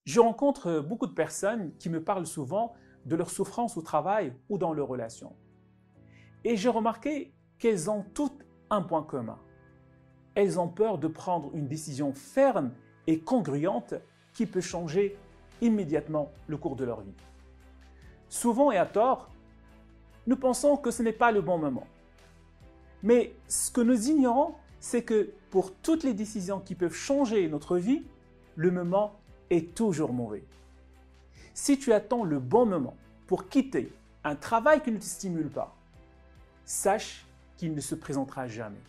Je rencontre beaucoup de personnes qui me parlent souvent de leur souffrance au travail ou dans leurs relations. Et j'ai remarqué qu'elles ont toutes un point commun. Elles ont peur de prendre une décision ferme et congruente qui peut changer immédiatement le cours de leur vie. Souvent et à tort, nous pensons que ce n'est pas le bon moment. Mais ce que nous ignorons, c'est que pour toutes les décisions qui peuvent changer notre vie, le moment est toujours mauvais. Si tu attends le bon moment pour quitter un travail qui ne te stimule pas, sache qu'il ne se présentera jamais.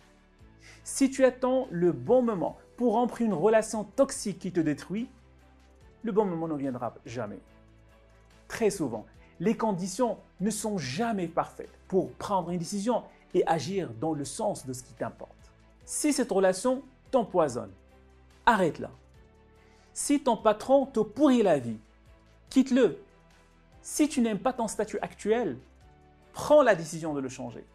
Si tu attends le bon moment pour rompre une relation toxique qui te détruit, le bon moment ne viendra jamais. Très souvent, les conditions ne sont jamais parfaites pour prendre une décision et agir dans le sens de ce qui t'importe. Si cette relation t'empoisonne, arrête-la. Si ton patron te pourrit la vie, quitte-le. Si tu n'aimes pas ton statut actuel, prends la décision de le changer.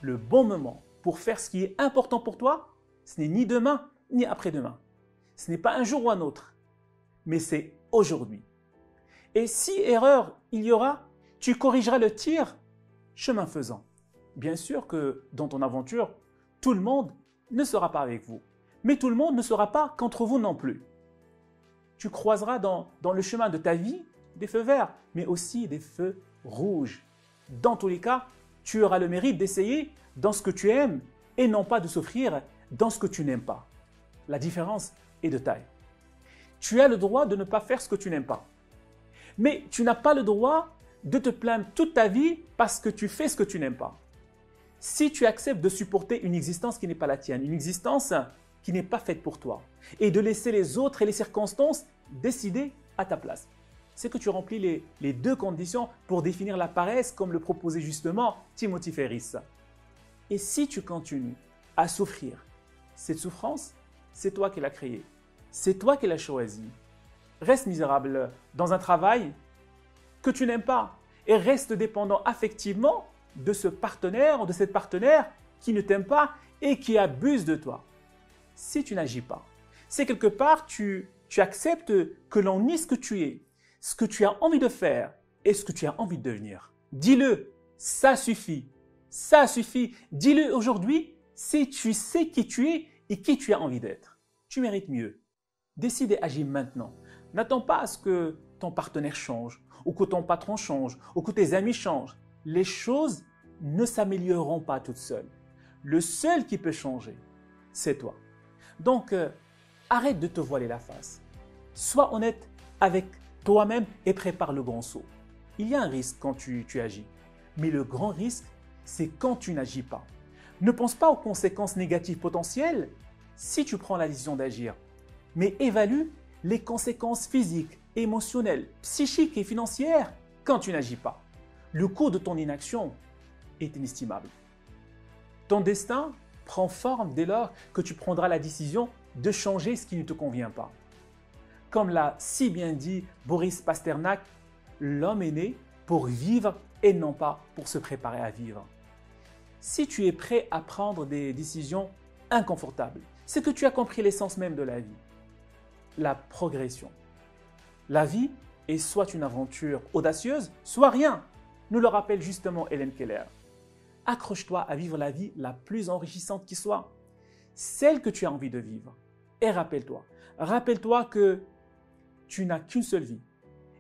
Le bon moment pour faire ce qui est important pour toi, ce n'est ni demain ni après-demain. Ce n'est pas un jour ou un autre, mais c'est aujourd'hui. Et si erreur il y aura, tu corrigeras le tir chemin faisant. Bien sûr que dans ton aventure, tout le monde ne sera pas avec vous, mais tout le monde ne sera pas contre vous non plus. Tu croiseras dans le chemin de ta vie des feux verts, mais aussi des feux rouges. Dans tous les cas, tu auras le mérite d'essayer dans ce que tu aimes et non pas de souffrir dans ce que tu n'aimes pas. La différence est de taille. Tu as le droit de ne pas faire ce que tu n'aimes pas. Mais tu n'as pas le droit de te plaindre toute ta vie parce que tu fais ce que tu n'aimes pas. Si tu acceptes de supporter une existence qui n'est pas la tienne, une existence qui n'est pas faite pour toi, et de laisser les autres et les circonstances décider à ta place, c'est que tu remplis les deux conditions pour définir la paresse comme le proposait justement Timothy Ferriss. Et si tu continues à souffrir, cette souffrance, c'est toi qui l'as créée, c'est toi qui l'as choisie. Reste misérable dans un travail que tu n'aimes pas et reste dépendant affectivement de ce partenaire ou de cette partenaire qui ne t'aime pas et qui abuse de toi. Si tu n'agis pas, c'est quelque part tu acceptes que l'on nie ce que tu es, ce que tu as envie de faire et ce que tu as envie de devenir. Dis-le, ça suffit. Ça suffit. Dis-le aujourd'hui si tu sais qui tu es et qui tu as envie d'être. Tu mérites mieux. Décide et agis maintenant. N'attends pas à ce que ton partenaire change, ou que ton patron change, ou que tes amis changent. Les choses ne s'amélioreront pas toutes seules. Le seul qui peut changer, c'est toi. Donc, arrête de te voiler la face. Sois honnête avec toi-même et prépare le grand saut. Il y a un risque quand tu agis, mais le grand risque, c'est quand tu n'agis pas. Ne pense pas aux conséquences négatives potentielles si tu prends la décision d'agir, mais évalue les conséquences physiques, émotionnelles, psychiques et financières quand tu n'agis pas. Le coût de ton inaction est inestimable. Ton destin prend forme dès lors que tu prendras la décision de changer ce qui ne te convient pas. Comme l'a si bien dit Boris Pasternak, l'homme est né pour vivre et non pas pour se préparer à vivre. Si tu es prêt à prendre des décisions inconfortables, c'est que tu as compris l'essence même de la vie. La progression. La vie est soit une aventure audacieuse, soit rien, nous le rappelle justement Hélène Keller. Accroche-toi à vivre la vie la plus enrichissante qui soit, celle que tu as envie de vivre. Et rappelle-toi que tu n'as qu'une seule vie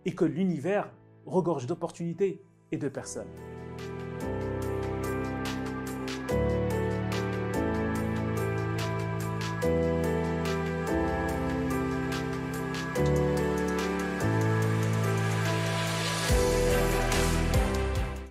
et que l'univers regorge d'opportunités et de personnes.